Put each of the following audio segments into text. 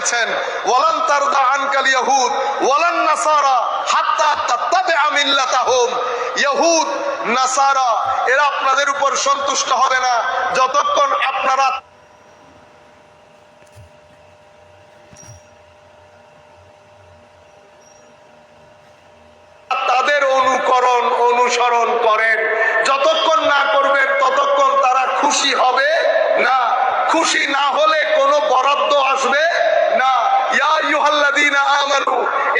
বলেছেন, ওয়ালান তারদা আনকাল ইয়াহুদ ওয়ালান নাসারা হাত্তা তাত্তাবিআ মিল্লাতাহুম। ইহুদ নাসারা এরা আপনাদের উপর সন্তুষ্ট হবে না যতক্ষণ আপনারা তাদের অনুসরণ করেন। যতক্ষণ না করবেন ততক্ষণ তারা খুশি হবে না। খুশি না হলে কোনো বরাদ্দ আসবে না। ইয়া আইয়ুহাল্লাযীনা আমানু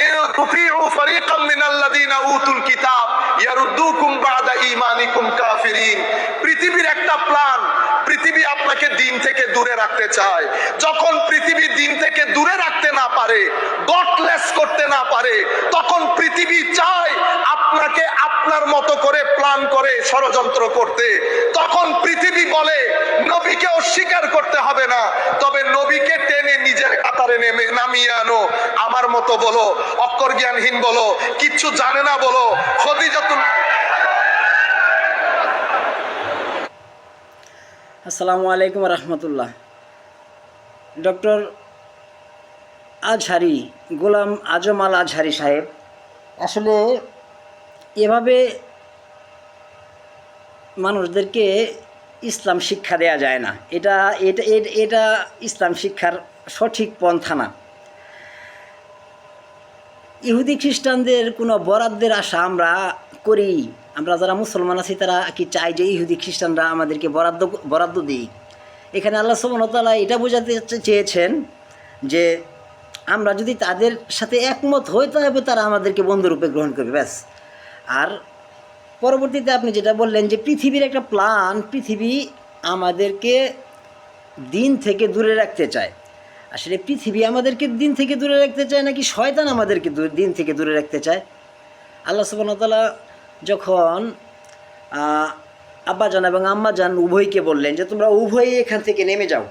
ইন তুতিউ ফারীকাম মিনাল্লাযীনা উতুল কিতাব ইয়ারুদ্দুকুম বা'দা ঈমানিকুম কাফিরিন। পৃথিবীর একটা প্ল্যান, পৃথিবী আপনাকে দিন থেকে দূরে রাখতে চায়। যখন পৃথিবী দিন থেকে দূরে রাখতে না পারে, গটলেস করতে না পারে, তখন পৃথিবী চায় আপনাকে আপনার মতো করে প্ল্যান করে ষড়যন্ত্র করতে। তখন পৃথিবী বলে নবীকে অস্বীকার করতে হবে না, তবে নবীকে টেনে নিজের কাতারে নামিয়ে আনো। আমার মতো বলো, অক্ষর জ্ঞানহীন বলো, কিচ্ছু জানে না বলো, খদিজাতুল। আসসালামু আলাইকুম রহমতুল্লাহ। ডক্টর আজহারি, গোলাম আজম আল আজহারি সাহেব, আসলে এভাবে মানুষদেরকে ইসলাম শিক্ষা দেয়া যায় না। এটা এটা এটা ইসলাম শিক্ষার সঠিক পন্থা না। ইহুদি খ্রিস্টানদের কোনো বরাদ্দের আশা আমরা করি? আমরা যারা মুসলমান আছি তারা কি চাই যে ইহুদি খ্রিস্টানরা আমাদেরকে বরাদ্দ দিই? এখানে আল্লাহ সুবহানাহু ওয়া তাআলা এটা বোঝাতে চেয়েছেন যে আমরা যদি তাদের সাথে একমত হই তবে তারা আমাদেরকে বন্ধুরূপে গ্রহণ করবে, ব্যাস। আর পরবর্তীতে আপনি যেটা বললেন যে পৃথিবীর একটা প্ল্যান, পৃথিবী আমাদেরকে দিন থেকে দূরে রাখতে চায়। আসলে পৃথিবী আমাদেরকে দিন থেকে দূরে রাখতে চায় নাকি শয়তান আমাদেরকে দিন থেকে দূরে রাখতে চায়? আল্লাহ সুবহানাহু ওয়া তাআলা যখন আব্বাজান এবং আম্মাজান উভয়কে বললেন যে তোমরা উভয়ই এখান থেকে নেমে যাও,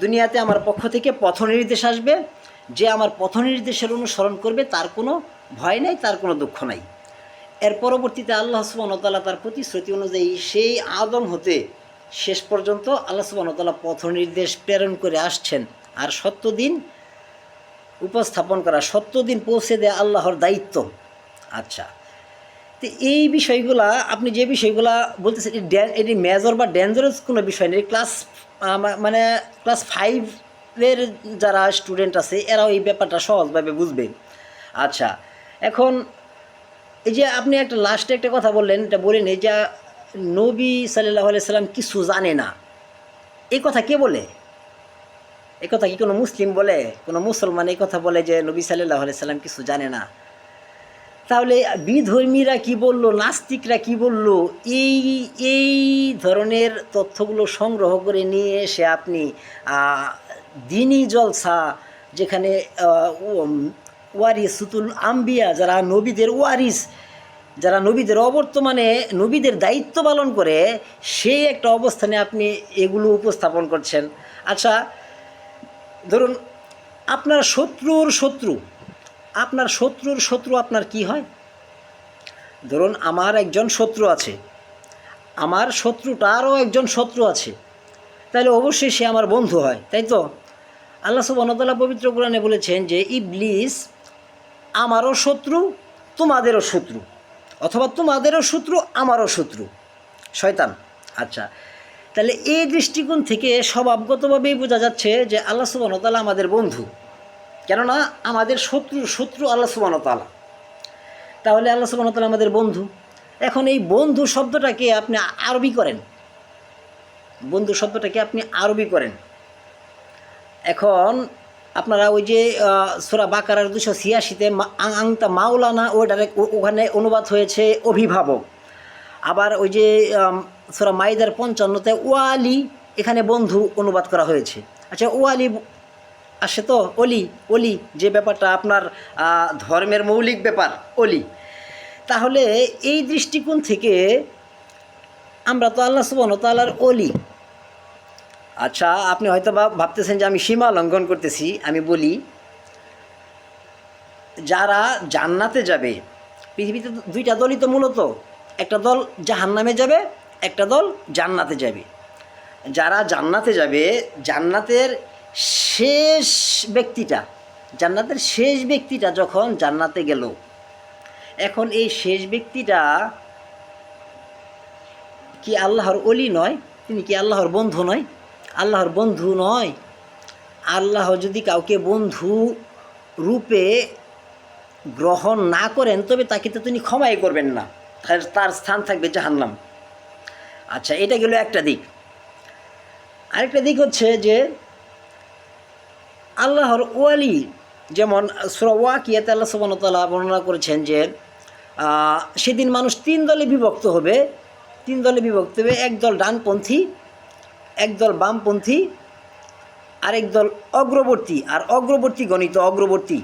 দুনিয়াতে আমার পক্ষ থেকে পথ নির্দেশ আসবে, যে আমার পথ নির্দেশের অনুসরণ করবে তার কোনো ভয় নেই, তার কোনো দুঃখ নাই। এর পরবর্তীতে আল্লাহ সুবহানাহু ওয়া তাআলা তার প্রতিশ্রুতি অনুযায়ী সেই আদম হতে শেষ পর্যন্ত আল্লাহ সুবহানাহু ওয়া তাআলা পথ নির্দেশ প্রেরণ করে আসছেন। আর সত্য দিন উপস্থাপন করা, সত্য দিন পৌঁছে দেয়া আল্লাহর দায়িত্ব। আচ্ছা, তো এই বিষয়গুলা আপনি যে বিষয়গুলা বলতেছেন এটি মেজর বা ডেঞ্জারাস কোনো বিষয় নেই। ক্লাস 5-এর যারা স্টুডেন্ট আছে এরাও এই ব্যাপারটা সহজভাবে বুঝবে। আচ্ছা, এখন এই যে আপনি একটা লাস্টে একটা কথা বললেন, এটা বলেন এই যে নবী সাল্লাল্লাহু আলাইহি সাল্লাম কিছু জানে না, এই কথা কে বলে? এই কথা কি কোনো মুসলিম বলে? কোনো মুসলমান এই কথা বলে যে নবী সাল্লাল্লাহু আলাইহি সাল্লাম কিছু জানে না? তাহলে বিধর্মীরা কি বলল, নাস্তিকরা কি বলল, এই ধরনের তথ্যগুলো সংগ্রহ করে নিয়ে এসে আপনি দিনী জলসা, যেখানে ওয়ারিসুতুল আম্বিয়া, যারা নবীদের ওয়ারিস, যারা নবীদের অবর্তমানে নবীদের দায়িত্ব পালন করে, সেই একটা অবস্থানে আপনি এগুলো উপস্থাপন করছেন। আচ্ছা, ধরুন আপনার শত্রুর শত্রু আপনার কি হয়? ধরুন আমার একজন শত্রু আছে, আমার শত্রুটারও একজন শত্রু আছে, তাহলে অবশ্যই সে আমার বন্ধু হয়, তাই তো? আল্লাহ সুবহানাহু ওয়া তাআলা পবিত্র কোরআনে বলেছেন যে ইবলিস আমারও শত্রু, তোমাদেরও শত্রু, অথবা তোমাদেরও শত্রু আমারও শত্রু, শয়তান। আচ্ছা, তাহলে এই দৃষ্টিকোণ থেকে স্বভাবগতভাবেই বোঝা যাচ্ছে যে আল্লাহ সুবহানাহু ওয়া তাআলা আমাদের বন্ধু, কেননা আমাদের শত্রু আল্লাহ সুবহানাহু ওয়া তাআলা। তাহলে আল্লাহ সুবহানাহু ওয়া তাআলা আমাদের বন্ধু। এখন এই বন্ধু শব্দটাকে আপনি আরবি করেন, বন্ধু শব্দটাকে আপনি আরবি করেন। এখন আপনারা ওই যে সূরা বাকারার 286-তে আংতা মাওলানা, ওখানে অনুবাদ হয়েছে অভিভাবক। আবার ওই যে সূরা মাইদার 55-তে ওয়ালি, এখানে বন্ধু অনুবাদ করা হয়েছে। আচ্ছা, ওয়ালি আসে তো, অলি যে ব্যাপারটা আপনার ধর্মের মৌলিক ব্যাপার, অলি। তাহলে এই দৃষ্টিকোণ থেকে আমরা তো আল্লাহ সুবহানাহু ওয়া তাআলার অলি। আচ্ছা, আপনি হয়তো ভাবতেছেন যে আমি সীমা লঙ্ঘন করতেছি। আমি বলি, যারা জান্নাতে যাবে, পৃথিবীতে দুইটা দলই তো মূলত, একটা দল জাহান্নামে যাবে, একটা দল জান্নাতে যাবে। যারা জান্নাতে যাবে, জান্নাতের শেষ ব্যক্তিটা, জান্নাতের শেষ ব্যক্তিটা যখন জান্নাতে গেল, এখন এই শেষ ব্যক্তিটা কি আল্লাহর অলি নয়? তিনি কি আল্লাহর বন্ধু নয়? আল্লাহর বন্ধু নয়? আল্লাহ যদি কাউকে বন্ধু রূপে গ্রহণ না করেন তবে তাকে তো তিনি ক্ষমাই করবেন না, তার স্থান থাকবে জাহান্নাম। আচ্ছা, এটা গেল একটা দিক। আরেকটা দিক হচ্ছে যে আল্লাহর ওয়ালি, যেমন সূরা ওয়াকিয়াতে আল্লাহ সুবহানাহু ওয়া তাআলা বর্ণনা করেছেন যে সেদিন মানুষ তিন দলে বিভক্ত হবে। একদল ডানপন্থী, একদল বামপন্থী, আরেক দল অগ্রবর্তী, আর অগ্রবর্তী গণিত অগ্রবর্তী।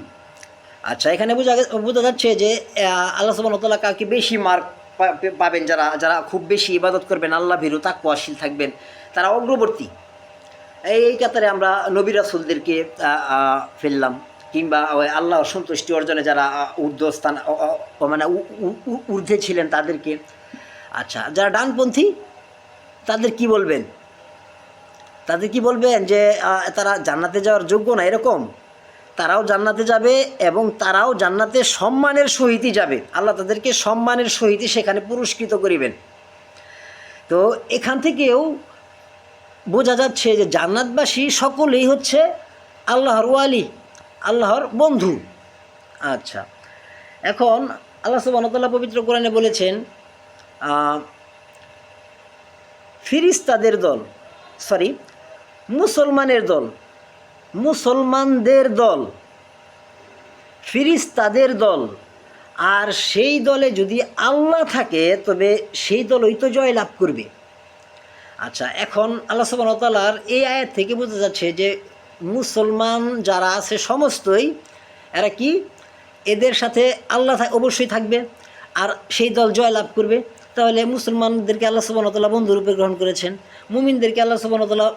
আচ্ছা, এখানে বোঝা যাচ্ছে যে আল্লাহ সুবহানাহু ওয়া তাআলা কাউকে বেশি মার্ক পাবেন, যারা খুব বেশি ইবাদত করবেন, আল্লাহ ভীরু তাকওয়াশীল থাকবেন, তারা অগ্রবর্তী। এই কাতারে আমরা নবী রাসূলদেরকে ফেললাম, কিংবা আল্লাহর সন্তুষ্টি অর্জনে যারা ঊর্ধ্বস্থান মানে ঊর্ধ্বে ছিলেন তাদেরকে। আচ্ছা, যারা ডানপন্থী তাদের কি বলবেন? যে তারা জান্নাতে যাওয়ার যোগ্য না, এরকম? তারাও জান্নাতে যাবে এবং তারাও জান্নাতে সম্মানের সহিতই যাবে। আল্লাহ তাদেরকে সম্মানের সহিতই সেখানে পুরস্কৃত করিবেন। তো এখান থেকেও বোঝা যাচ্ছে যে জান্নাতবাসী সকলেই হচ্ছে আল্লাহর ওয়ালি, আল্লাহর বন্ধু। আচ্ছা, এখন আল্লাহ সুবহানাহু ওয়া তাআলা পবিত্র কোরআনে বলেছেন ফিরিস্তাদের দল, মুসলমানদের দল, ফিরিস্তাদের দল, আর সেই দলে যদি আল্লাহ থাকে তবে সেই দলই তো জয় লাভ করবে। আচ্ছা, এখন আল্লাহ সুবহানাহু ওয়া তাআলার এই আয়াত থেকে বোঝা যাচ্ছে যে মুসলমান যারা আছে সমস্তই এরা কি, এদের সাথে আল্লাহ অবশ্যই থাকবে আর সেই দল জয় লাভ করবে। তাহলে মুসলমানদেরকে আল্লাহ সুবহানাহু ওয়া তাআলা বন্ধুরূপে গ্রহণ করেছেন, মুমিনদেরকে আল্লাহ সুবহানাহু ওয়া তাআলা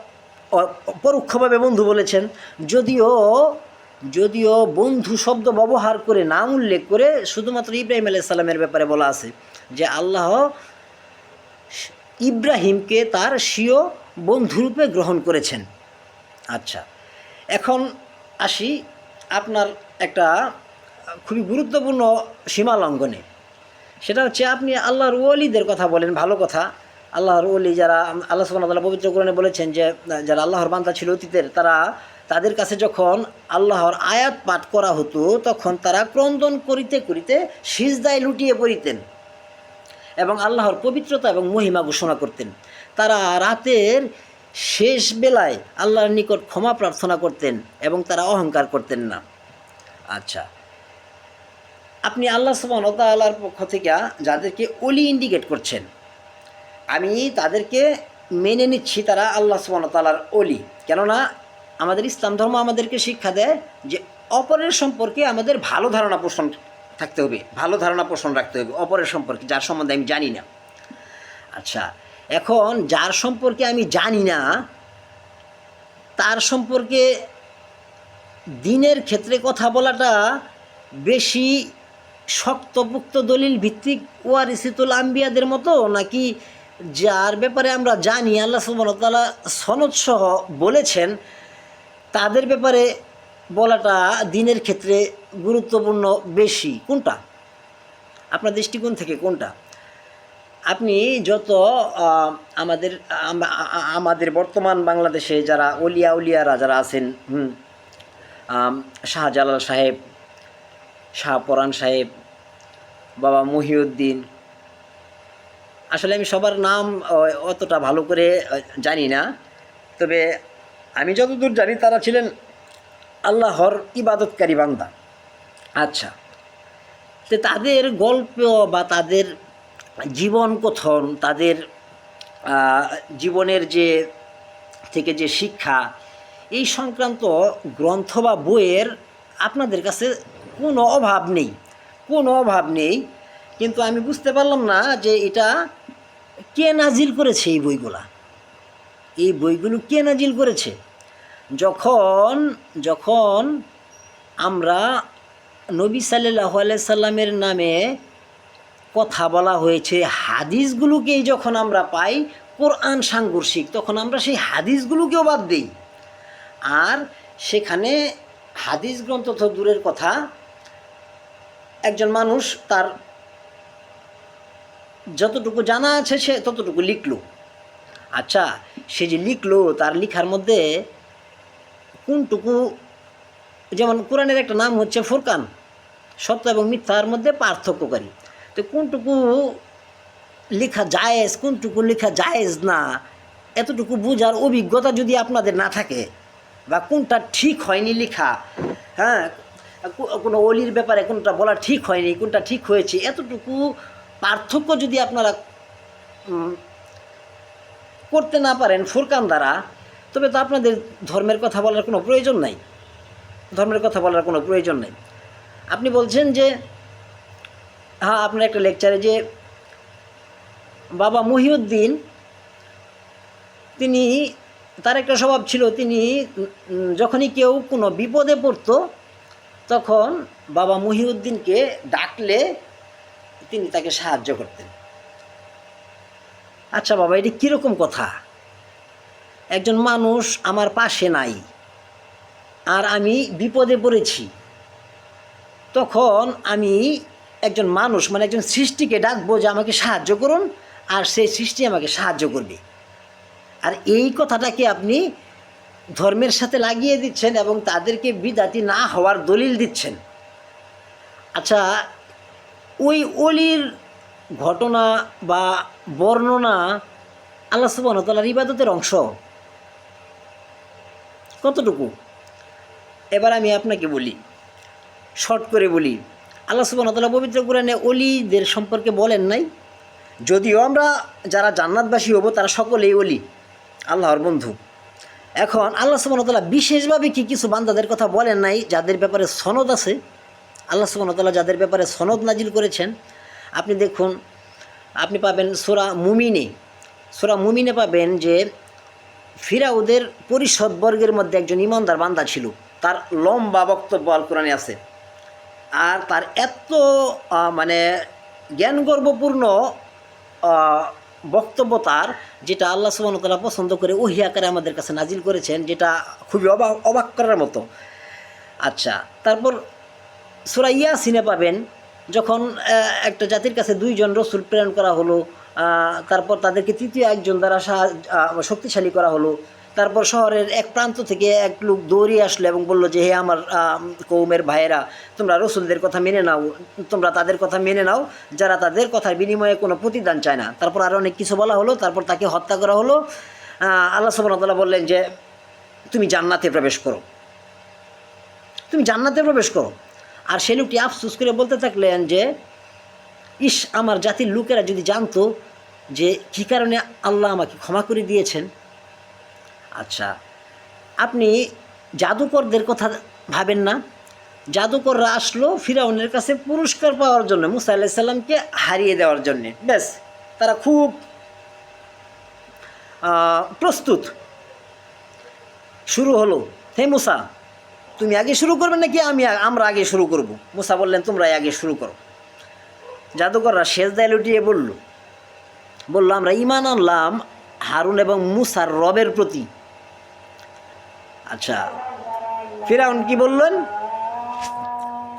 পরোক্ষভাবে বন্ধু বলেছেন। যদিও বন্ধু শব্দ ব্যবহার করে, নাম উল্লেখ করে শুধুমাত্র ইব্রাহিম আলাইহিস সালামের ব্যাপারে বলা আছে যে আল্লাহ ইব্রাহিমকে তার স্বীয় বন্ধুরূপে গ্রহণ করেছেন। আচ্ছা, এখন আসি আপনার একটা খুবই গুরুত্বপূর্ণ সীমা লঙ্ঘনে। সেটা হচ্ছে আপনি আল্লাহর ওলিদের কথা বলেন, ভালো কথা। আল্লাহর ওলি যারা, আল্লাহ সুবহানাহু ওয়া তাআলা পবিত্র কোরআনে বলেছেন যে যারা আল্লাহর বান্দা ছিল অতীতের, তাদের কাছে যখন আল্লাহর আয়াত পাঠ করা হতো তখন তারা ক্রন্দন করিতে করিতে সিজদায় লুটিয়ে পড়িতেন এবং আল্লাহর পবিত্রতা এবং মহিমা ঘোষণা করতেন। তারা রাতের শেষ বেলায় আল্লাহর নিকট ক্ষমা প্রার্থনা করতেন এবং তারা অহংকার করতেন না। আচ্ছা, আপনি আল্লাহ সুবহানাহু ওয়া তাআলার পক্ষ থেকে যাদেরকে ওলি ইন্ডিকেট করছেন, আমি তাদেরকে মেনে নিচ্ছি তারা আল্লাহ সুবহানাহু ওয়া তাআলার ওলি। কেননা আমাদের ইসলাম ধর্ম আমাদেরকে শিক্ষা দেয় যে অপরের সম্পর্কে আমাদের ভালো ধারণা পোষণ থাকতে হবে, ভালো ধারণা পোষণ রাখতে হবে অপরের সম্পর্কে, যার সম্বন্ধে আমি জানি না। আচ্ছা, এখন যার সম্পর্কে আমি জানি না তার সম্পর্কে দিনের ক্ষেত্রে কথা বলাটা বেশি শক্তপোক্ত দলিল ভিত্তিক ওয়ারিসুল আম্বিয়াদের মতো, নাকি যার ব্যাপারে আমরা জানি আল্লাহ সুবহানাহু ওয়া তাআলা সনদসহ বলেছেন তাদের ব্যাপারে বলাটা দিনের ক্ষেত্রে গুরুত্বপূর্ণ বেশি? কোনটা? আপনার দৃষ্টিকোণ থেকে কোনটা? আপনি যত আমাদের বর্তমান বাংলাদেশে যারা উলিয়ারা যারা আছেন, শাহজালাল সাহেব, শাহপরাণ সাহেব, বাবা মহিউদ্দিন, আসলে আমি সবার নাম অতটা ভালো করে জানি না, তবে আমি যতদূর জানি তারা ছিলেন আল্লাহর ইবাদতকারী বান্দা। আচ্ছা, তো তাদের গল্প বা তাদের জীবন কথন, তাদের জীবনের থেকে যে শিক্ষা, এই সংক্রান্ত গ্রন্থ বা বইয়ের আপনাদের কাছে কোনো অভাব নেই, কিন্তু আমি বুঝতে পারলাম না যে এটা কে নাজিল করেছে। এই বইগুলো কে নাজিল করেছে? যখন আমরা নবী সাল্লাল্লাহু আলাইহি সাল্লামের নামে কথা বলা হয়েছে, হাদিসগুলোকেই যখন আমরা পাই কোরআন সাংঘর্ষিক, তখন আমরা সেই হাদিসগুলোকেও বাদ দিই। আর সেখানে হাদিস গ্রন্থ তো দূরের কথা, একজন মানুষ তার যতটুকু জানা আছে সে ততটুকু লিখলো। আচ্ছা, সে যে লিখলো তার লিখার মধ্যে কোনটুকু, যেমন কোরআনের একটা নাম হচ্ছে ফুরকান, সত্য এবং মিথ্যার মধ্যে পার্থক্যকারী, তো কোনটুকু লেখা জায়েজ কোনটুকু লেখা জায়েজ না, এতটুকু বোঝার অভিজ্ঞতা যদি আপনাদের না থাকে, বা কোনটা ঠিক হয়নি লেখা, হ্যাঁ, কোনো অলির ব্যাপারে কোনটা বলা ঠিক হয়নি কোনটা ঠিক হয়েছে, এতটুকু পার্থক্য যদি আপনারা করতে না পারেন ফুরকান দ্বারা, তবে তো আপনাদের ধর্মের কথা বলার কোনো প্রয়োজন নাই, ধর্মের কথা বলার কোনো প্রয়োজন নেই। আপনি বলছেন যে হ্যাঁ, আপনার একটা লেকচারে যে বাবা মহিউদ্দিন, তিনি, তার একটা স্বভাব ছিল, তিনি যখনই কেউ কোনো বিপদে পড়তো তখন বাবা মহিউদ্দিনকে ডাকলে তিনি তাকে সাহায্য করতেন। আচ্ছা বাবা, এটি কীরকম কথা? একজন মানুষ আমার পাশে নাই আর আমি বিপদে পড়েছি, তখন আমি একজন মানুষ মানে একজন সৃষ্টিকে ডাকবো যে আমাকে সাহায্য করুন, আর সেই সৃষ্টি আমাকে সাহায্য করবে। আর এই কথাটাকে আপনি ধর্মের সাথে লাগিয়ে দিচ্ছেন এবং তাদেরকে বিদাতি না হওয়ার দলিল দিচ্ছেন। আচ্ছা, ওই অলির ঘটনা বা বর্ণনা আল্লাহ সুবহানাহু ওয়া তাআলার ইবাদতের অংশ কতটুকু? এবার আমি আপনাকে বলি, শর্ট করে বলি, আল্লাহ সুবহানাহু ওয়া তাআলা পবিত্র কোরআনে অলিদের সম্পর্কে বলেন নাই? যদিও আমরা যারা জান্নাতবাসী হব তারা সকলেই অলি, আল্লাহর বন্ধু। এখন আল্লাহ সুবহানাহু ওয়া তাআলা বিশেষভাবে কি কিছু বান্দাদের কথা বলেন নাই যাদের ব্যাপারে সনদ আছে? আল্লাহ সুবহানাহু ওয়া তাআলা যাদের ব্যাপারে সনদ নাজিল করেছেন, আপনি দেখুন, আপনি পাবেন সূরা মুমিনে পাবেন যে ফিরাউদের পরিষদ বর্গের মধ্যে একজন ইমানদার বান্দা ছিল, তার লম্বা বক্তব্য আল কোরআনে আছে, আর তার এত মানে জ্ঞানগর্বপূর্ণ বক্তব্য তার, যেটা আল্লাহ সুবহানাহু ওয়া তাআলা পছন্দ করে ওহী আকারে আমাদের কাছে নাজিল করেছেন, যেটা খুবই অবাক করার মতো। আচ্ছা, তারপর সূরা ইয়াসিনে পাবেন যখন একটা জাতির কাছে 2 জন রসুল প্রেরণ করা হলো, তারপর তাদেরকে তৃতীয় একজন দ্বারা শক্তিশালী করা হলো, তারপর শহরের এক প্রান্ত থেকে এক লোক দৌড়িয়ে আসলো এবং বলল যে হে আমার কৌমের ভাইয়েরা, তোমরা রসুলদের কথা মেনে নাও, তোমরা তাদের কথা মেনে নাও যারা তাদের কথার বিনিময়ে কোনো প্রতিদান চায় না। তারপর আরও অনেক কিছু বলা হলো, তারপর তাকে হত্যা করা হলো। আল্লাহ সুবহানাহু ওয়া তাআলা বললেন যে তুমি জান্নাতে প্রবেশ করো, তুমি জান্নাতে প্রবেশ করো। আর সে লোকটি আফসোস করে বলতে থাকলেন যে ইস, আমার জাতির লোকেরা যদি জানতো যে কী কারণে আল্লাহ আমাকে ক্ষমা করে দিয়েছেন। আচ্ছা, আপনি জাদুকরদের কথা ভাবেন না? জাদুকররা আসলো ফিরাউনের কাছে পুরস্কার পাওয়ার জন্য, মুসা আলাইহিস সালামকে হারিয়ে দেওয়ার জন্যে, ব্যাস তারা খুব প্রস্তুত। শুরু হলো, হে মুসা তুমি আগে শুরু করবেন নাকি আমরা আগে শুরু করব? মুসা বললেন তোমরাই আগে শুরু করো। জাদুকররা সেজদায় লুটিয়ে বলল আমরা ঈমান আনলাম হারুন এবং মুসার রবের প্রতি। আচ্ছা, ফিরাউন কি বললেন?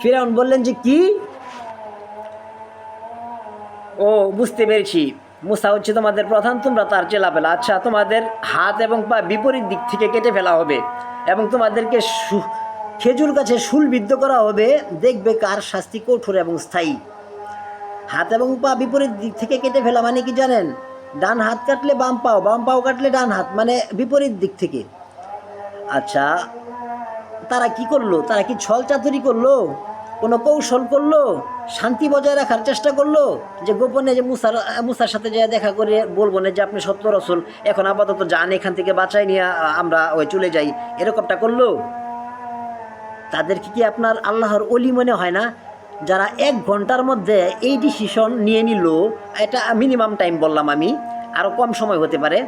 ফিরাউন বললেন যে কি? ও, বুঝতে পেরেছি, মুসা হচ্ছে তোমাদের প্রধান, তোমরা তার চেলাপেলা। আচ্ছা, তোমাদের হাত এবং পা বিপরীত দিক থেকে কেটে ফেলা হবে এবং তোমাদেরকে খেজুর গাছে শুলবিদ্ধ করা হবে, দেখবে কার শাস্তি কঠোর এবং স্থায়ী। হাত এবং পা বিপরীত দিক থেকে কেটে ফেলা মানে কি জানেন? ডান হাত কাটলে বাম পাও কাটলে ডান হাত, মানে বিপরীত দিক থেকে। আচ্ছা, তারা কি করলো? তারা কি ছল চাতুরি করলো? কোনো কৌশল করলো? শান্তি বজায় রাখার চেষ্টা করলো যে গোপনে যে মুসার সাথে যে দেখা করে বলবো না যে আপনি সত্য রসুল, এখন আপাতত যান এখান থেকে বাঁচাই নিয়ে আমরা চলে যাই, এরকমটা করলো? তাদেরকে কি আপনার আল্লাহর অলি মনে হয় না? যারা 1 ঘন্টার মধ্যে এই ডিসিশন নিয়ে নিল, এটা মিনিমাম টাইম বললাম আমি, আরও কম সময় হতে পারে,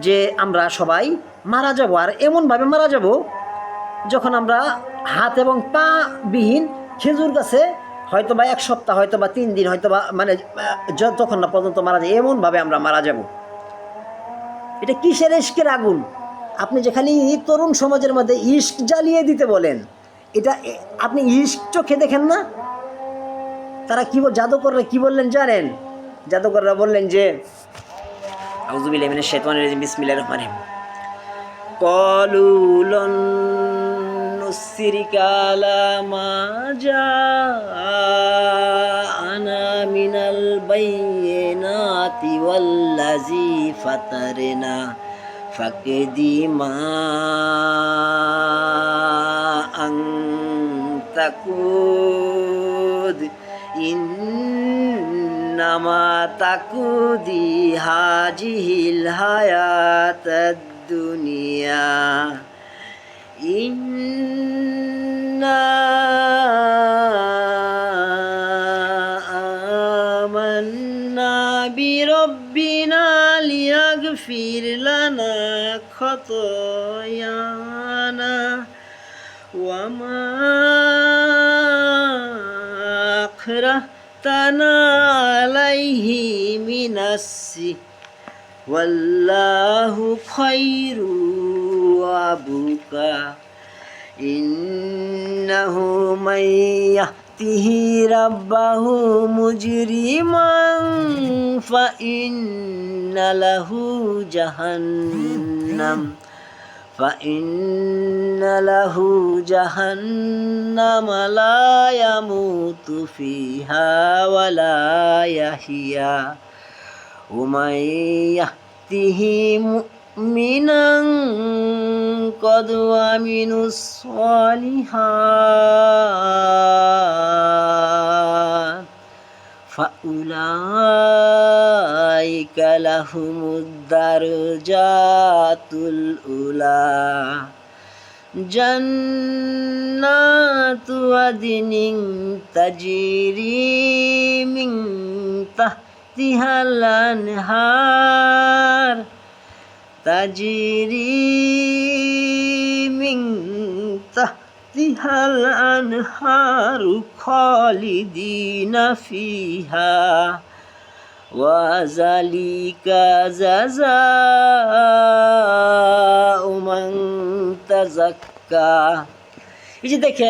যে আমরা সবাই মারা যাব, আর এমনভাবে মারা যাব যখন আমরা হাত এবং পা বিহীন খেজুর গাছে হয়তো বা 1 সপ্তাহ, হয়তো বা 3 দিন, হয়তো বা মানে যতক্ষণ না পর্যন্ত মারা যায়, এমনভাবে আমরা মারা যাব। এটা কিসের ইশকের আগুন? আপনি যে খালি তরুণ সমাজের মধ্যে ইশক জ্বালিয়ে দিতে বলেন, এটা আপনি ইশক চোখে দেখেন না? তারা কি জাদুকররা কি বললেন জানেন? জাদুকররা বললেন যে আউযু বিল্লাহি মিনাশ শাইতানির রাজিম, বিসমিল্লাহির রহমানির রহিম, ক্বালু লান নুসরিকা আলা মা জাআনা মিনাল বাইয়িনাতি ওয়াল্লাযী ফাতারনা ফাকদি মা আনতাকুদ ইন্নামা তাকুদি হাজিহিল হায়াতাদ দুনিয়া ইন্না আমান্না বিরব্বিনা লিয়াগফির লানা খাতায়ানা ওয়া মা আখরাহতানা আলাইহি মিনাসসি ওয়াল্লাহু খায়রু ওয়া আবকা ইন্নাহু মাইয়াতিহি রাব্বাহু মুজরিমান ফাইন্না লাহু জাহান্নাম লা ইয়ামুতু ফিহা ওয়া লা ইয়াহইয়া ওয়া মাইয়াতিহি মুমিনান قد وعملوا الصالحات فأولئك لهم الدرجات الأولى جنات عدن تجري من تحتها الأنهار تحتها الأنهار خالدين فيها وذلك جزاء من تزكى। এই যে দেখে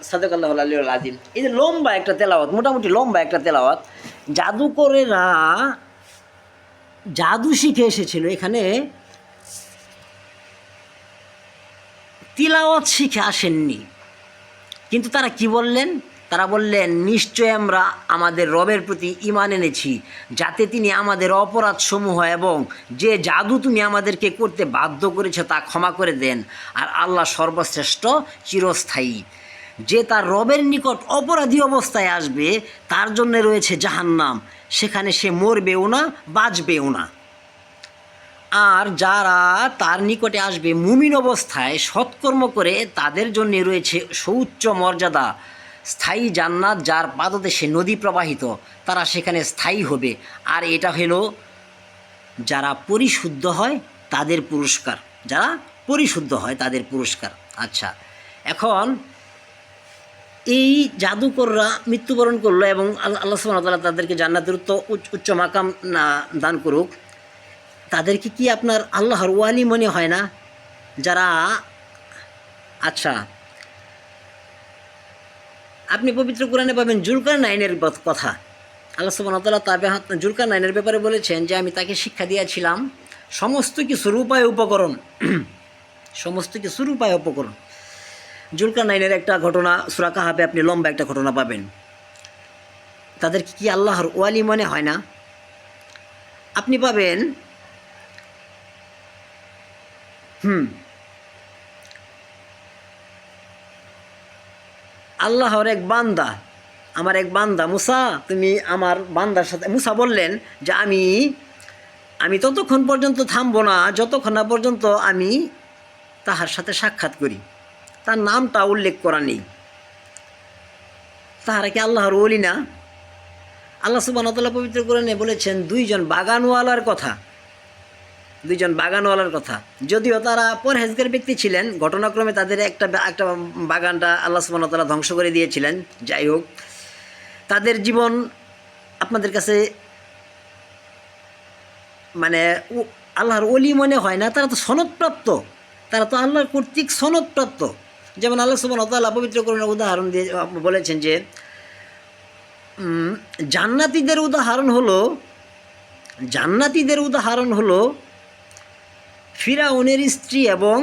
সাদাকাল্লাহুল আলিয়্যুল আযীম, এই যে লম্বা একটা তেলাওয়াত, মোটামুটি লম্বা একটা তেলাওয়াত। জাদুকরেরা জাদু শিখে এসেছিল, এখানে তিলাওয়াত শিখে আসেননি। কিন্তু তারা কি বললেন? তারা বললেন, নিশ্চয় আমরা আমাদের রবের প্রতি ঈমান এনেছি, যাতে তিনি আমাদের অপরাধ সমূহ এবং যে জাদু তুমি আমাদেরকে করতে বাধ্য করেছো তা ক্ষমা করে দেন। আর আল্লাহ সর্বশ্রেষ্ঠ, চিরস্থায়ী। যে তার রবের নিকট অপরাধী অবস্থায় আসবে তার জন্য রয়েছে জাহান্নাম, সেখানে সে মরবেও না, বাঁচবেও না। আর যারা তার নিকটে আসবে মুমিন অবস্থায় সৎকর্ম করে, তাদের জন্য রয়েছে সুউচ্চ মর্যাদা, স্থায়ী জান্নাত, যার পাদদেশে নদী প্রবাহিত, তারা সেখানে স্থায়ী হবে। আর এটা হলো যারা পরিশুদ্ধ হয় তাদের পুরস্কার, যারা পরিশুদ্ধ হয় তাদের পুরস্কার। আচ্ছা, এখন এই জাদুকররা মৃত্যুবরণ করলো এবং আল্লাহ সুবহানাহু ওয়া তাআলা তাদেরকে জান্নাতের উচ্চ মাকাম দান করুক। তাদেরকে কি আপনার আল্লাহর ওয়ালি মনে হয় না? যারা, আচ্ছা, আপনি পবিত্র কোরআনে পাবেন জুলকারনাইনের কথা। আল্লাহ সুবহানাহু ওয়া তাআলা তার জুলকারনাইনের ব্যাপারে বলেছেন যে আমি তাকে শিক্ষা দিয়েছিলাম সমস্ত কিছুর উপায় উপকরণ, সমস্ত কিছুর উপায় উপকরণ। জুলকারনাইনের একটা ঘটনা সূরা কাহাফে আপনি লম্বা একটা ঘটনা পাবেন। তাদেরকে কি আল্লাহর ওয়ালি মনে হয় না? আপনি পাবেন আল্লাহর এক বান্দা, আমার এক বান্দা মুসা, তুমি আমার বান্দার সাথে, মুসা বললেন যে আমি ততক্ষণ পর্যন্ত থামবো না যতক্ষণ না পর্যন্ত আমি তাহার সাথে সাক্ষাৎ করি। তার নামটা উল্লেখ করা নেই। তাহারা কি আল্লাহর ওলি না? আল্লাহ সুবহানাহু ওয়া তাআলা পবিত্র কোরআনে বলেছেন দুইজন বাগানওয়ালার কথা, দুইজন বাগানওয়ালার কথা। যদিও তারা পরহেজগার ব্যক্তি ছিলেন, ঘটনাক্রমে তাদের একটা বাগানটা আল্লাহ সুবহানাহু ওয়া তাআলা ধ্বংস করে দিয়েছিলেন। যাই হোক, তাদের জীবন আপনাদের কাছে মানে আল্লাহর অলি মনে হয় না, তারা তো সনদপ্রাপ্ত, তারা তো আল্লাহর কর্তৃক সনদপ্রাপ্ত। যেমন আল্লাহ সুবহানাহু ওয়া তাআলা পবিত্র কোরআনে উদাহরণ দিয়ে বলেছেন যে জান্নাতীদের উদাহরণ হলো ফিরাউনের স্ত্রী এবং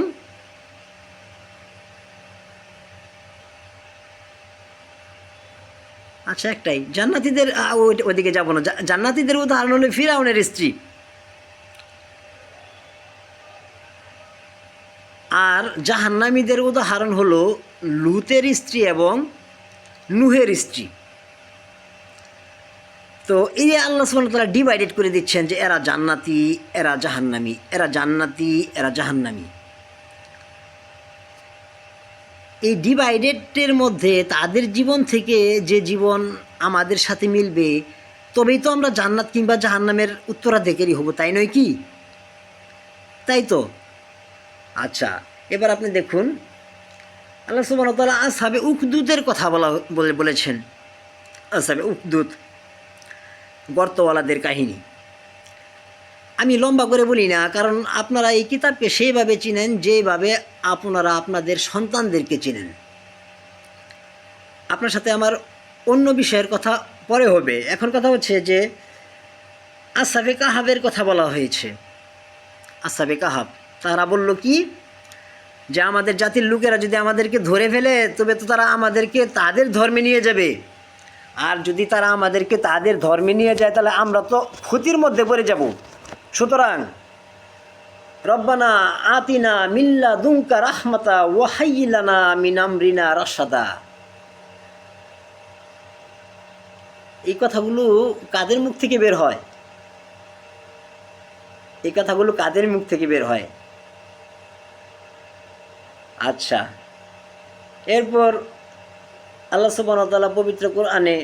আচ্ছা একটাই জান্নাতীদের ওইদিকে যাব না। জান্নাতীদের উদাহরণ হলো ফিরাউনের স্ত্রী, আর জাহান্নামীদের উদাহরণ হলো লুতের স্ত্রী এবং নূহের স্ত্রী। তো এই আল্লাহ সুবহানাহু ওয়া তাআলা ডিভাইডেড করে দিচ্ছেন যে এরা জান্নাতি, এরা জাহান্নামী, এরা জান্নাতি, এরা জাহান্নামী। এই ডিভাইডেডের মধ্যে তাদের জীবন থেকে যে জীবন আমাদের সাথে মিলবে তবেই তো আমরা জান্নাত কিংবা জাহান্নামের উত্তরাধিকারী হব, তাই নয় কি? তাই তো। আচ্ছা, এবার আপনি দেখুন আল্লাহ সুবহানাহু ওয়া তাআলা আসহাবে উখদুদের কথা বলেছেন। আসহাবে উখদুদ, গর্তওয়ালাদের কাহিনী। আমি লম্বা করে বলি না, কারণ আপনারা এই কিতাবকে সেইভাবে চিনেন যেভাবে আপনারা আপনাদের সন্তানদেরকে চিনেন। আপনার সাথে আমার অন্য বিষয়ের কথা পরে হবে। এখন কথা হচ্ছে যে আসহাবে কাহাবের কথা বলা হয়েছে। আসহাবে কাহাব তারা বলল কি, যে আমাদের জাতির লোকেরা যদি আমাদেরকে ধরে ফেলে তবে তো তারা আমাদেরকে তাদের ধর্মে নিয়ে যাবে, আর যদি তারা আমাদেরকে তাদের ধর্মে নিয়ে যায় তাহলে আমরা তো ক্ষতির মধ্যে পড়ে যাব। সুতরাং রব্বানা আতিনা মিল্লা দুনকা রাহমাতা ওয়া হাইয়্যি লানা মিন আমরিনা রাশাদা। এই কথাগুলো কাদের মুখ থেকে বের হয়? এই কথাগুলো কাদের মুখ থেকে বের হয়? আচ্ছা, এরপর আল্লাহ সুবহানাহু ওয়া তাআলা পবিত্র কোরআনে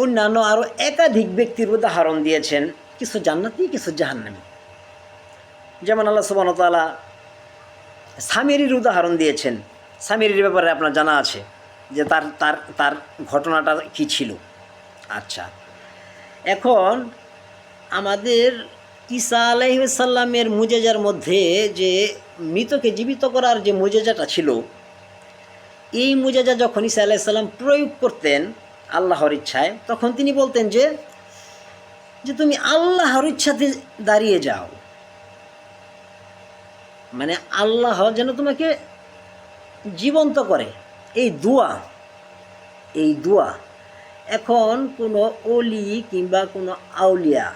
অন্যান্য আরও একাধিক ব্যক্তির উদাহরণ দিয়েছেন, কিছু জান্নাতি কিছু জাহান্নামী। যেমন আল্লাহ সুবহানাহু ওয়া তাআলা সামিরীর উদাহরণ দিয়েছেন। সামিরীর ব্যাপারে আপনার জানা আছে যে তার তার তার ঘটনাটা কী ছিল। আচ্ছা, এখন আমাদের ঈসা আলাইহিস সালামের মুজেজার মধ্যে যে মৃতকে জীবিত করার যে মুজেজাটা ছিল, এই মুজেজা যখন ঈসা আলাইহিস সালাম প্রয়োগ করতেন আল্লাহর ইচ্ছায়, তখন তিনি বলতেন যে তুমি আল্লাহর ইচ্ছাতে দাঁড়িয়ে যাও, মানে আল্লাহ যেন তোমাকে জীবন্ত করে। এই দোয়া এখন কোনো অলি কিংবা কোনো আউলিয়া,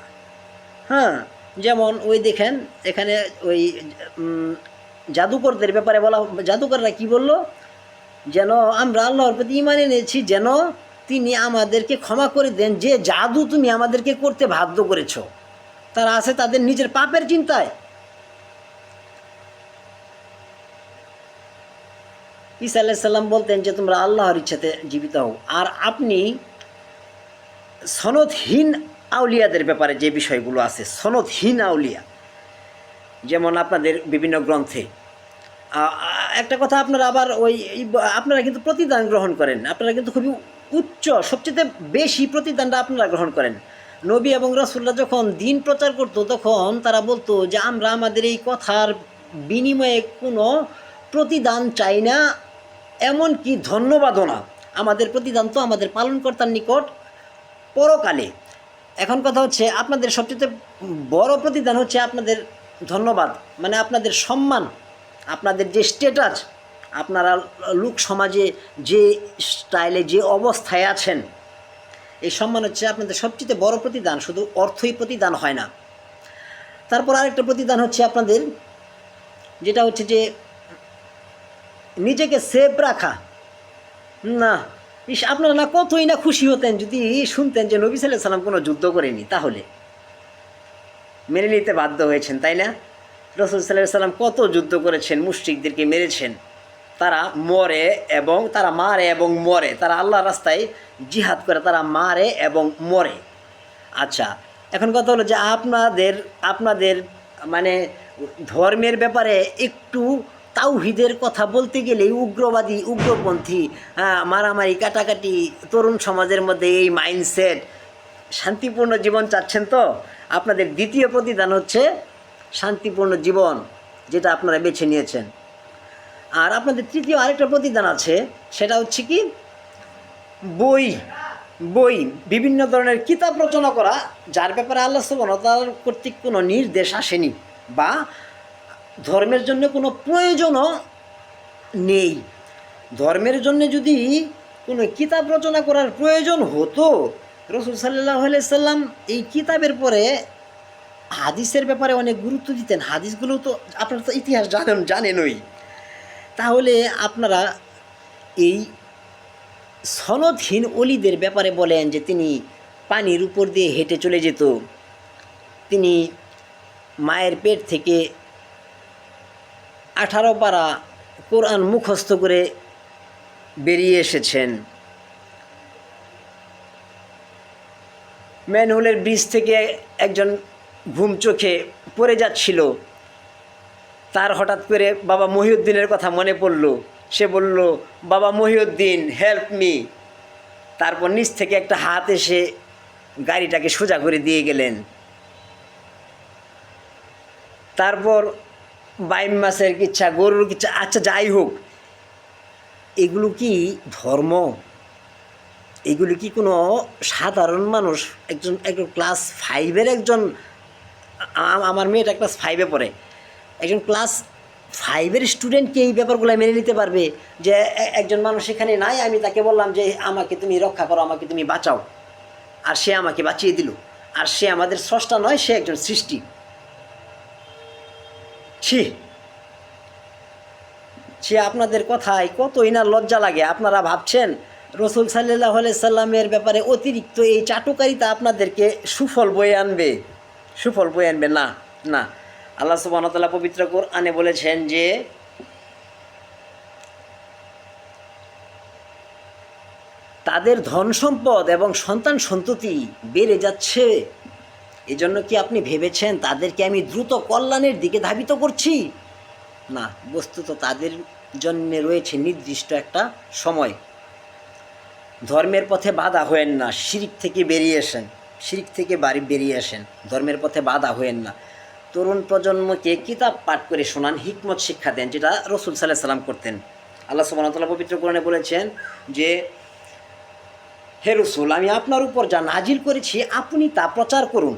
হ্যাঁ, যেমন ওই দেখেন এখানে ওই জাদুকরদের ব্যাপারে বলা, জাদুকররা কি বলল, যেন আমরা আল্লাহর প্রতি ঈমান এনেছি, যেন তিনি আমাদেরকে ক্ষমা করে দেন যে জাদু তুমি আমাদেরকে করতে বাধ্য করেছ। তারা আছে তাদের নিজের পাপের চিন্তায়। ঈসা আলাইহিস সালাম বলতেন যে তোমরা আল্লাহর ইচ্ছাতে জীবিত হও। আর আপনি সনদহীন আউলিয়াদের ব্যাপারে যে বিষয়গুলো আছে, সনদহীন আউলিয়া, যেমন আপনাদের বিভিন্ন গ্রন্থে একটা কথা আপনারা আবার আপনারা কিন্তু প্রতিদান গ্রহণ করেন, আপনারা কিন্তু খুবই উচ্চ, সবচেয়ে বেশি প্রতিদানটা আপনারা গ্রহণ করেন। নবী এবং রাসূলুল্লাহ যখন দিন প্রচার করতো তখন তারা বলতো যে আমরা আমাদের এই কথার বিনিময়ে কোনো প্রতিদান চাই না, এমনকি ধন্যবাদও না। আমাদের প্রতিদান তো আমাদের পালনকর্তার নিকট পরকালে। এখন কথা হচ্ছে আপনাদের সবচেয়ে বড় প্রতিদান হচ্ছে আপনাদের ধন্যবাদ, মানে আপনাদের সম্মান, আপনাদের যে স্ট্যাটাস, আপনারা লোক সমাজে যে স্টাইলে যে অবস্থায় আছেন, এই সম্মান হচ্ছে আপনাদের সবচেয়ে বড় প্রতিদান। শুধু অর্থই প্রতিদান হয় না। তারপর আরেকটা প্রতিদান হচ্ছে আপনাদের, যেটা হচ্ছে যে নিজেকে সেফ রাখা। না, আপনারা না কতই না খুশি হতেন যদি শুনতেন যে নবী সাল্লাল্লাহু আলাইহি সাল্লাম কোনো যুদ্ধ করেনি, তাহলে মেনে নিতে বাধ্য হয়েছেন, তাই না? রাসূল সাল্লাল্লাহু আলাইহি সাল্লাম কত যুদ্ধ করেছেন, মুশরিকদেরকে মেরেছেন, তারা মারে এবং মরে, তারা আল্লাহর রাস্তায় জিহাদ করে, তারা মারে এবং মরে। আচ্ছা, এখন কথা হলো যে আপনাদের মানে ধর্মের ব্যাপারে একটু তাওহীদের কথা বলতে গেলেই উগ্রবাদী, উগ্রপন্থী, মারামারি, কাটাকাটি, তরুণ সমাজের মধ্যে এই মাইন্ডসেট, শান্তিপূর্ণ জীবন চাচ্ছেন তো আপনাদের দ্বিতীয় প্রতিদান হচ্ছে শান্তিপূর্ণ জীবন, যেটা আপনারা বেছে নিয়েছেন। আর আপনাদের তৃতীয় আরেকটা প্রতিদান আছে, সেটা হচ্ছে কি বই বই বিভিন্ন ধরনের কিতাব রচনা করা, যার ব্যাপারে আল্লাহ সুবহানাহু ওয়া তাআলার কর্তৃক কোনো নির্দেশ আসেনি বা ধর্মের জন্য কোনো প্রয়োজনও নেই। ধর্মের জন্য যদি কোনো কিতাব রচনা করার প্রয়োজন হতো, রাসূল সাল্লাল্লাহু আলাইহি সাল্লাম এই কিতাবের পরে হাদিসের ব্যাপারে অনেক গুরুত্ব দিতেন। হাদিসগুলো তো আপনারা তো ইতিহাস জানেনই। তাহলে আপনারা এই সনদহীন অলিদের ব্যাপারে বলেন যে তিনি পানির উপর দিয়ে হেঁটে চলে যেত, তিনি মায়ের পেট থেকে 18 পারা কোরআন মুখস্থ করে বেরিয়ে এসেছেন, ম্যানহোলের ব্রিজ থেকে একজন ঘুম চোখে পড়ে যাচ্ছিল, তার হঠাৎ করে বাবা মহিউদ্দিনের কথা মনে পড়ল, সে বলল, বাবা মহিউদ্দিন হেল্প মি। তারপর নিচ থেকে একটা হাত এসে গাড়িটাকে সোজা করে দিয়ে গেলেন। তারপর বাইম মাছের কিচ্ছা, গরুর কিচ্ছা, আচ্ছা যাই হোক, এগুলো কি ধর্ম? এগুলো কি কোনো সাধারণ মানুষ, একজন ক্লাস 5-এর একজন, আমার মেয়েটা ক্লাস 5-এ পড়ে, একজন ক্লাস 5-এর স্টুডেন্টকে এই ব্যাপারগুলো মেনে নিতে পারবে যে একজন মানুষ এখানে নাই, আমি তাকে বললাম যে আমাকে তুমি রক্ষা করো, আমাকে তুমি বাঁচাও, আর সে আমাকে বাঁচিয়ে দিল, আর সে আমাদের স্রষ্টা নয়, সে একজন সৃষ্টি। সে আপনাদের কথায় কতই না লজ্জা লাগে। আপনারা ভাবছেন রাসূল সাল্লাল্লাহু আলাইহি সাল্লামের ব্যাপারে অতিরিক্ত এই চাটুকারিতা আপনাদেরকে সুফল বয়ে আনবে? সুফল বয়ে আনবে না। না, আল্লাহ সুবহানাহু ওয়া তাআলা পবিত্র কোরআনে বলেছেন যে তাদের ধন সম্পদ এবং সন্তান সন্ততি বেড়ে যাচ্ছে, এজন্য কি আপনি ভেবেছেন তাদেরকে আমি দ্রুত কল্যাণের দিকে ধাবিত করছি? না, বস্তুত তাদের জন্য রয়েছে নির্দিষ্ট একটা সময়। ধর্মের পথে বাধা হয়েন না, শিরিক থেকে বেরিয়ে আসেন, শিরিক থেকে বেরিয়ে আসেন, ধর্মের পথে বাধা হয়েন না। তরুণ প্রজন্মকে কিতাব পাঠ করে শোনান, হিকমত শিক্ষা দেন, যেটা রাসূল সাল্লাল্লাহু আলাইহি সাল্লাম করতেন। আল্লাহ সুবহানাহু ওয়া তাআলা পবিত্র কোরআনে বলেছেন যে হে রাসূল, আমি আপনার উপর যা নাজিল করেছি আপনি তা প্রচার করুন,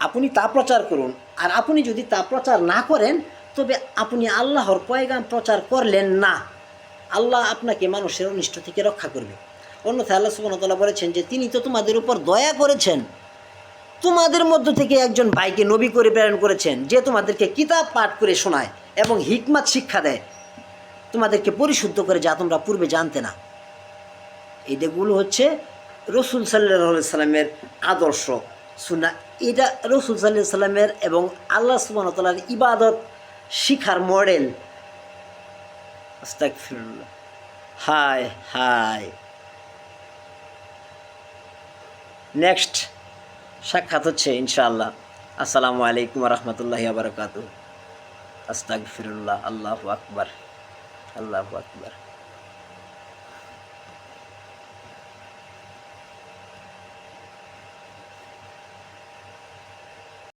আপনি তা প্রচার করুন। আর আপনি যদি তা প্রচার না করেন তবে আপনি আল্লাহর পয়গাম প্রচার করলেন না, আল্লাহ আপনাকে মানুষের অনিষ্ট থেকে রক্ষা করবে। অন্যথায় আল্লাহ সুবহানাহু ওয়া তাআলা বলেছেন যে তিনি তো তোমাদের উপর দয়া করেছেন, তোমাদের মধ্য থেকে একজন ভাইকে নবী করে প্রেরণ করেছেন, যে তোমাদেরকে কিতাব পাঠ করে শোনায় এবং হিকমত শিক্ষা দেয়, তোমাদেরকে পরিশুদ্ধ করে, যা তোমরা পূর্বে জানতে না। এটাগুলো হচ্ছে রাসূল সাল্লাল্লাহু আলাইহি সাল্লামের আদর্শ সুন্নাহ। এটা রাসূল সাল্লাল্লাহু আলাইহি সাল্লামের এবং আল্লাহ সুবহানাহু ওয়া তাআলার ইবাদত শিখার মডেল। আস্তাগফিরুল্লাহ। হায় হায়। নেক্সট সাক্ষাৎ হচ্ছে ইনশাআল্লাহ। আসসালামু আলাইকুম ওয়া রাহমাতুল্লাহি ওয়া বারাকাতুহু। আস্তাগফিরুল্লাহ। আল্লাহু আকবার, আল্লাহু আকবার।